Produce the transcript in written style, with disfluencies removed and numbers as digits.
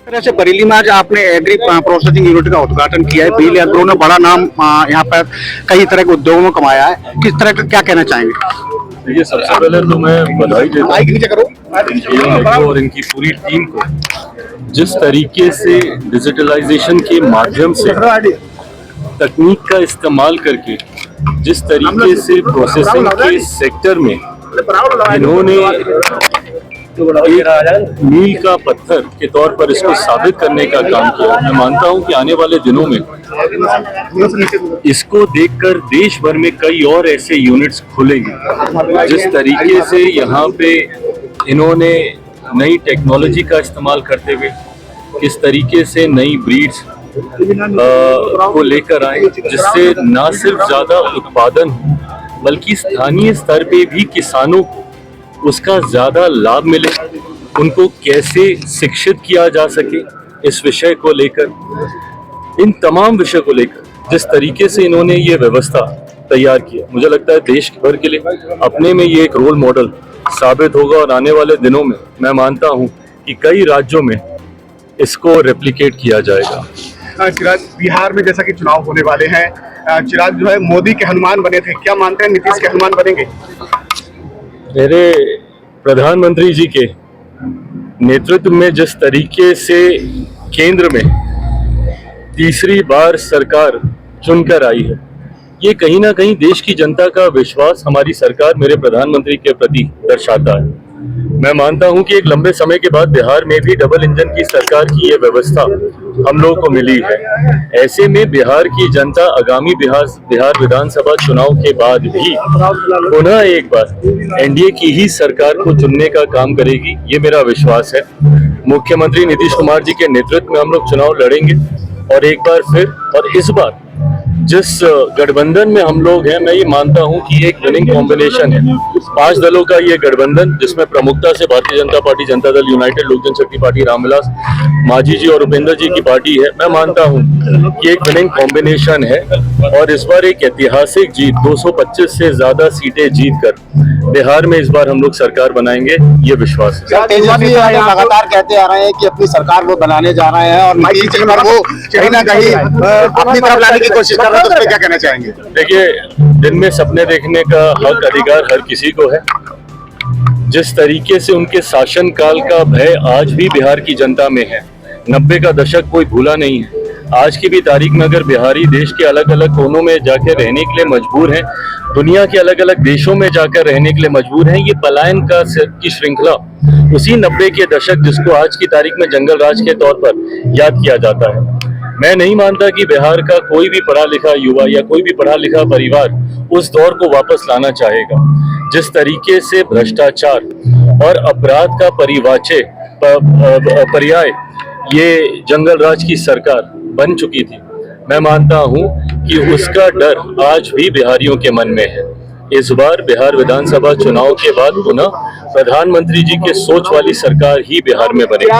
तरह से बरेली में आज आपने एग्री प्रोसेसिंग यूनिट का उद्घाटन किया है। बील एग्रो ने बड़ा नाम यहाँ पर कई तरह के उद्योगों में कमाया है। किस तरह का क्या कहना चाहेंगे? देखिए, सबसे पहले तो मैं बधाई देता हूं और इनकी पूरी टीम को जिस तरीके से डिजिटलाइजेशन के माध्यम से तकनीक का इस्तेमाल करके जिस तरीके से प्रोसेसिंग के सेक्टर में इन्होंने एक मील का पत्थर के तौर पर इसको साबित करने का काम किया। मैं मानता हूं कि आने वाले दिनों में इसको देखकर देश भर में कई और ऐसे यूनिट्स खुलेंगे। जिस तरीके से यहाँ पे इन्होंने नई टेक्नोलॉजी का इस्तेमाल करते हुए किस तरीके से नई ब्रीड्स को लेकर आए, जिससे न सिर्फ ज्यादा उत्पादन हो बल्कि स्थानीय स्तर पे भी किसानों को उसका ज्यादा लाभ मिले, उनको कैसे शिक्षित किया जा सके, इस विषय को लेकर, इन तमाम विषय को लेकर जिस तरीके से इन्होंने ये व्यवस्था तैयार किया, मुझे लगता है देश भर के लिए अपने में ये एक रोल मॉडल साबित होगा। और आने वाले दिनों में मैं मानता हूं कि कई राज्यों में इसको रेप्लिकेट किया जाएगा। चिराग, बिहार में जैसा कि चुनाव होने वाले हैं, चिराग जो है मोदी के हनुमान बने थे, क्या मानते हैं नीतीश के हनुमान बनेंगे? मेरे प्रधानमंत्री जी के नेतृत्व में जिस तरीके से केंद्र में तीसरी बार सरकार चुनकर आई है, ये कहीं ना कहीं देश की जनता का विश्वास हमारी सरकार मेरे प्रधानमंत्री के प्रति दर्शाता है। मैं मानता हूं कि एक लंबे समय के बाद बिहार में भी डबल इंजन की सरकार की ये व्यवस्था हम लोगों को मिली है। ऐसे में बिहार की जनता आगामी बिहार विधानसभा चुनाव के बाद भी पुनः एक बार एनडीए की ही सरकार को चुनने का काम करेगी, ये मेरा विश्वास है। मुख्यमंत्री नीतीश कुमार जी के नेतृत्व में हम लोग चुनाव लड़ेंगे और एक बार फिर, और इस बार जिस गठबंधन में हम लोग हैं, मैं ये मानता हूं कि एक विनिंग कॉम्बिनेशन है। 5 दलों का ये गठबंधन, जिसमें प्रमुखता से भारतीय जनता पार्टी, जनता दल यूनाइटेड, लोक जनशक्ति पार्टी, रामविलास मांझी जी और उपेंद्र जी की पार्टी है। मैं मानता हूं कि एक विनिंग कॉम्बिनेशन है और इस बार एक ऐतिहासिक जीत, 225 से ज्यादा सीटें जीतकर बिहार में इस बार हम लोग सरकार बनाएंगे, ये विश्वास है। तेजस्वी लगातार कहते आ रहे हैं कि अपनी सरकार वो बनाने जा रहे हैं और नीतीश कुमार वो कहीं ना कहीं अपनी तरफ लाने की कोशिश कर रहे हैं, तो उस पर क्या कहना चाहेंगे? देखिए, दिन में सपने देखने का हक अधिकार हर किसी को है। जिस तरीके से उनके शासन काल का भय आज भी बिहार की जनता में है, 90 का दशक कोई भूला नहीं है। आज की भी तारीख में अगर बिहारी देश के अलग अलग कोनों में जाकर रहने के लिए मजबूर हैं, दुनिया के अलग अलग देशों में जाकर रहने के लिए मजबूर हैं, ये पलायन की श्रृंखला उसी 90 के दशक, जिसको आज की तारीख में जंगल राज के तौर पर याद किया जाता है। मैं नहीं मानता कि बिहार का कोई भी पढ़ा लिखा युवा या कोई भी पढ़ा लिखा परिवार उस दौर को वापस लाना चाहेगा। जिस तरीके से भ्रष्टाचार और अपराध का पर्याय ये जंगल राज की सरकार बन चुकी थी, मैं मानता हूं कि उसका डर आज भी बिहारियों के मन में है। इस बार बिहार विधानसभा चुनाव के बाद पुनः प्रधानमंत्री जी के सोच वाली सरकार ही बिहार में बनेगी।